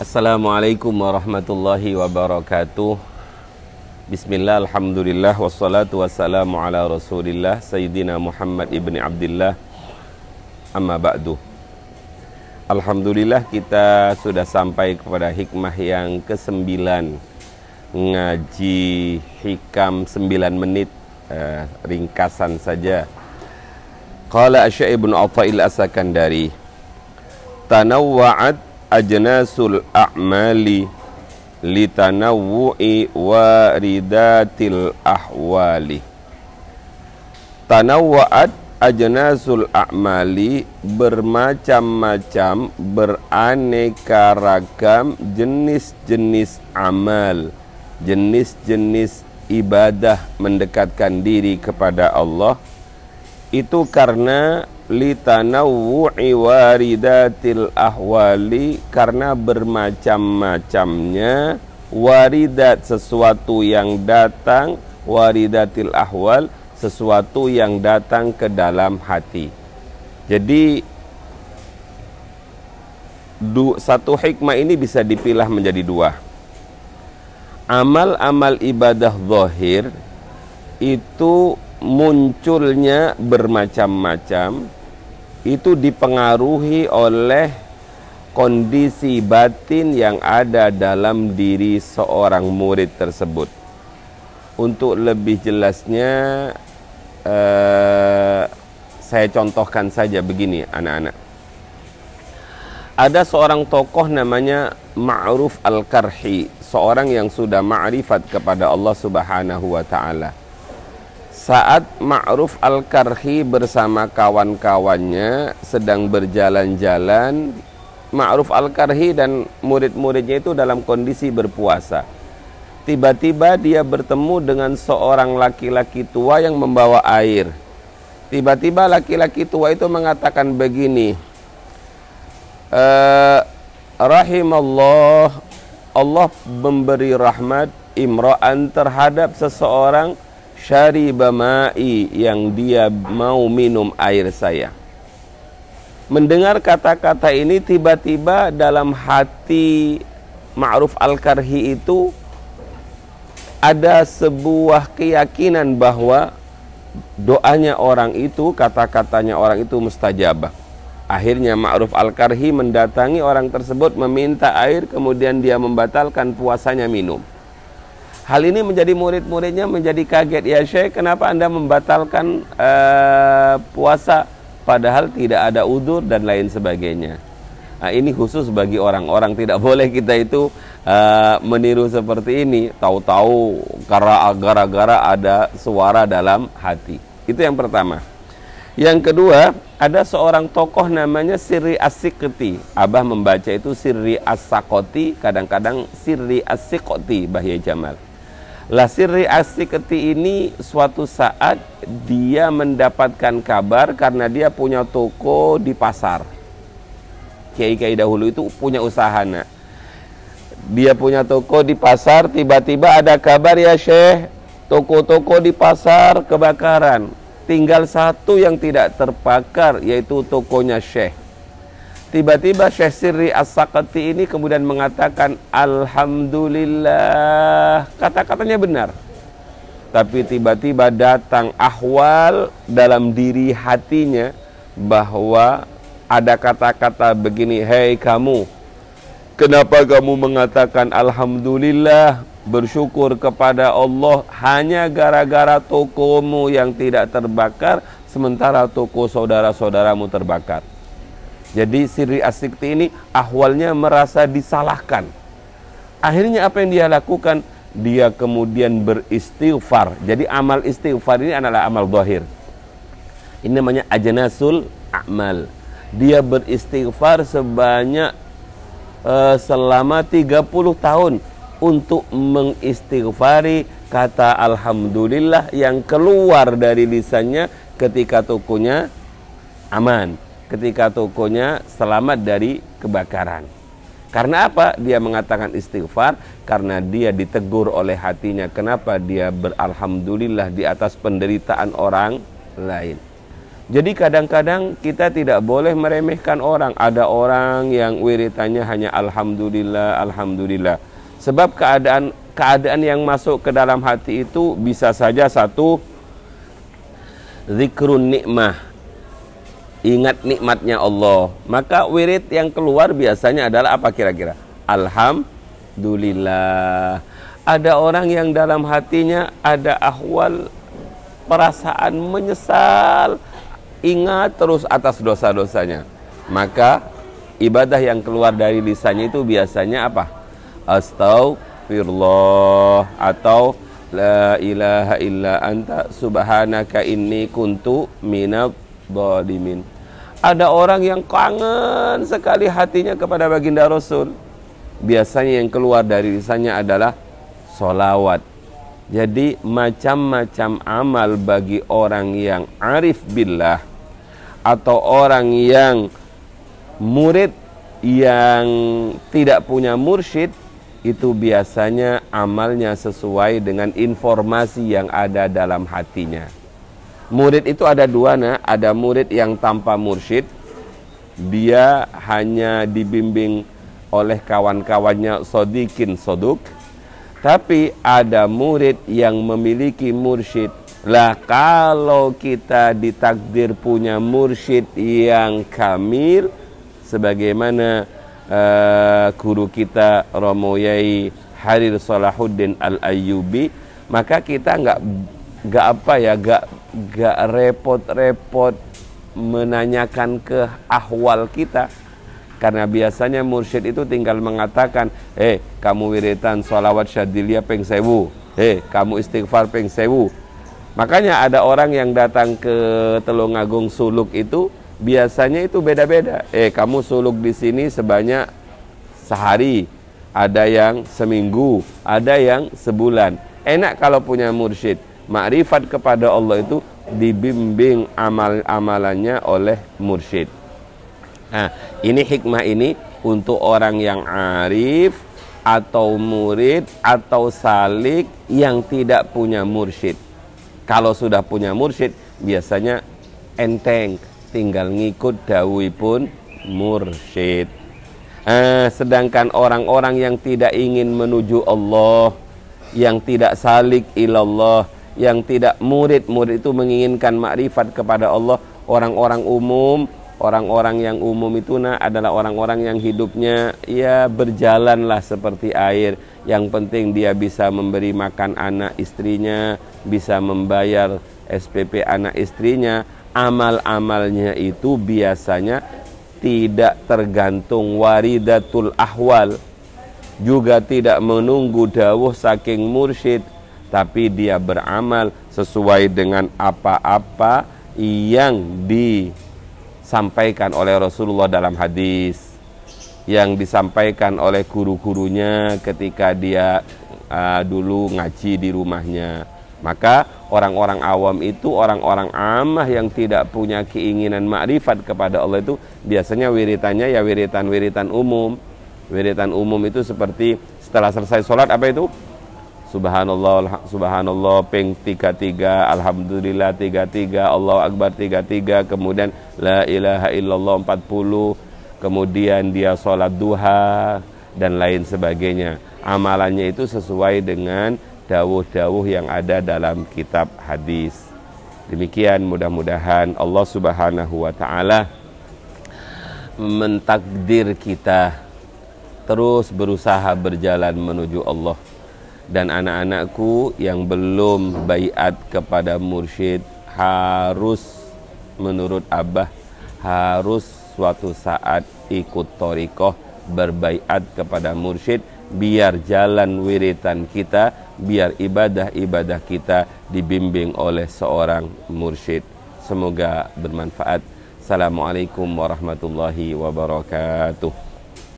Assalamualaikum warahmatullahi wabarakatuh. Bismillah, alhamdulillah, wassalatu wassalamu ala rasulillah Sayyidina Muhammad ibni Abdillah. Amma ba'du. Alhamdulillah kita sudah sampai kepada hikmah yang ke-9, ngaji hikam 9 menit, ringkasan saja. Qala Asy-Syaikh Ibnu Athaillah As-Sakandari, tanawwa'at ajnasul a'mali litanawwu'i waridatil ahwali. Tanawwa'at ajnasul a'mali, bermacam-macam, beraneka ragam jenis-jenis amal, jenis-jenis ibadah mendekatkan diri kepada Allah. Itu karena litanawwu'i waridatil ahwali, karena bermacam-macamnya waridat, sesuatu yang datang, waridatil ahwal, sesuatu yang datang ke dalam hati. Jadi satu hikmah ini bisa dipilah menjadi dua. Amal-amal ibadah zahir itu munculnya bermacam-macam, itu dipengaruhi oleh kondisi batin yang ada dalam diri seorang murid tersebut. Untuk lebih jelasnya, saya contohkan saja begini anak-anak. Ada seorang tokoh namanya Ma'ruf Al-Karhi, seorang yang sudah ma'rifat kepada Allah Subhanahu wa ta'ala. Saat Ma'ruf Al-Karhi bersama kawan-kawannya sedang berjalan-jalan, Ma'ruf Al-Karhi dan murid-muridnya itu dalam kondisi berpuasa. Tiba-tiba dia bertemu dengan seorang laki-laki tua yang membawa air. Tiba-tiba laki-laki tua itu mengatakan begini, rahimallah, Allah memberi rahmat imra'an, terhadap seseorang syariba ma'i, yang dia mau minum air saya. Mendengar kata-kata ini, tiba-tiba dalam hati Ma'ruf Al-Karhi itu ada sebuah keyakinan bahwa doanya orang itu, kata-katanya orang itu mustajabah. Akhirnya Ma'ruf Al-Karhi mendatangi orang tersebut, meminta air, kemudian dia membatalkan puasanya minum. Hal ini menjadi murid-muridnya menjadi kaget. Ya Syekh, kenapa Anda membatalkan puasa padahal tidak ada udzur dan lain sebagainya. Nah, ini khusus bagi orang-orang, tidak boleh kita itu meniru seperti ini. Tahu-tahu gara-gara ada suara dalam hati. Itu yang pertama. Yang kedua, ada seorang tokoh namanya Sirri As-Siqti. Abah membaca itu Sirri As-Sakoti, kadang-kadang Sirri As-Siqti, Bahya Jamal. Lah, Sirri As-Siqti ini suatu saat dia mendapatkan kabar karena dia punya toko di pasar. Kiai-kiai dahulu itu punya usaha, nak. Dia punya toko di pasar, tiba-tiba ada kabar, ya Syekh, toko-toko di pasar kebakaran. Tinggal satu yang tidak terbakar, yaitu tokonya Syekh. Tiba-tiba Syekh Sirri As-Sakati ini kemudian mengatakan, alhamdulillah. Kata-katanya benar. Tapi tiba-tiba datang ahwal dalam diri hatinya bahwa ada kata-kata begini, hei kamu, kenapa kamu mengatakan alhamdulillah, bersyukur kepada Allah hanya gara-gara tokomu yang tidak terbakar, sementara toko saudara-saudaramu terbakar. Jadi Sirri As-Siqti ini ahwalnya merasa disalahkan. Akhirnya apa yang dia lakukan? Dia kemudian beristighfar. Jadi amal istighfar ini adalah amal zahir. Ini namanya ajnasul a'mal. Dia beristighfar sebanyak selama 30 tahun untuk mengistighfari kata alhamdulillah yang keluar dari lisannya ketika tokonya aman, ketika tokonya selamat dari kebakaran. Karena apa? Dia mengatakan istighfar karena dia ditegur oleh hatinya. Kenapa dia beralhamdulillah di atas penderitaan orang lain? Jadi kadang-kadang kita tidak boleh meremehkan orang. Ada orang yang wiritannya hanya alhamdulillah, alhamdulillah. Sebab keadaan yang masuk ke dalam hati itu bisa saja satu, zikrun nikmah, ingat nikmatnya Allah. Maka wirid yang keluar biasanya adalah apa kira-kira? Alhamdulillah. Ada orang yang dalam hatinya ada ahwal perasaan menyesal, ingat terus atas dosa-dosanya. Maka ibadah yang keluar dari lisannya itu biasanya apa? Astaghfirullah atau la ilaha illa anta subhanaka inni kuntu minadh dhalimin. Ada orang yang kangen sekali hatinya kepada baginda Rasul. Biasanya yang keluar dari lisannya adalah sholawat. Jadi macam-macam amal bagi orang yang arif billah atau orang yang murid yang tidak punya mursyid, itu biasanya amalnya sesuai dengan informasi yang ada dalam hatinya. Murid itu ada dua, ada murid yang tanpa mursyid, dia hanya dibimbing oleh kawan-kawannya sodikin soduk. Tapi ada murid yang memiliki mursyid. Lah kalau kita ditakdir punya mursyid yang kamil, sebagaimana guru kita Romo Yai Harir Salahuddin Al-Ayyubi, maka kita nggak repot-repot menanyakan ke ahwal kita. Karena biasanya mursyid itu tinggal mengatakan, kamu wiritan sholawat syadiliyah peng 1000, kamu istighfar peng 1000. Makanya ada orang yang datang ke Tulungagung suluk itu biasanya itu beda-beda. Kamu suluk di sini sebanyak sehari, ada yang seminggu, ada yang sebulan. Enak kalau punya mursyid. Makrifat kepada Allah itu dibimbing amalannya oleh mursyid. Nah, ini hikmah ini untuk orang yang arif atau murid atau salik yang tidak punya mursyid. Kalau sudah punya mursyid, biasanya enteng, tinggal ngikut dawuhipun mursyid. Sedangkan orang-orang yang tidak ingin menuju Allah, yang tidak salik ilallah, yang tidak murid itu menginginkan makrifat kepada Allah, orang-orang umum. Orang-orang yang umum itu adalah orang-orang yang hidupnya ya berjalanlah seperti air. Yang penting dia bisa memberi makan anak istrinya, bisa membayar SPP anak istrinya. Amal-amalnya itu biasanya tidak tergantung waridatul ahwal, juga tidak menunggu dawuh saking mursyid, tapi dia beramal sesuai dengan apa-apa yang disampaikan oleh Rasulullah dalam hadis, yang disampaikan oleh guru-gurunya ketika dia dulu ngaji di rumahnya. Maka orang-orang awam itu, orang-orang amah yang tidak punya keinginan makrifat kepada Allah itu biasanya wiritannya ya wiritan-wiritan umum. Wiritan umum itu seperti setelah selesai sholat apa itu? Subhanallah, subhanallah ping 33, alhamdulillah 33, Allahu akbar 33, kemudian la ilaha illallah 40, kemudian dia sholat duha dan lain sebagainya. Amalannya itu sesuai dengan dawuh-dawuh yang ada dalam kitab hadis. Demikian, mudah-mudahan Allah Subhanahu wa taala mentakdir kita terus berusaha berjalan menuju Allah. Dan anak-anakku yang belum baiat kepada mursyid harus, menurut Abah, harus suatu saat ikut thariqah, berbaiat kepada mursyid, biar jalan wiritan kita, biar ibadah-ibadah kita dibimbing oleh seorang mursyid. Semoga bermanfaat. Assalamualaikum warahmatullahi wabarakatuh.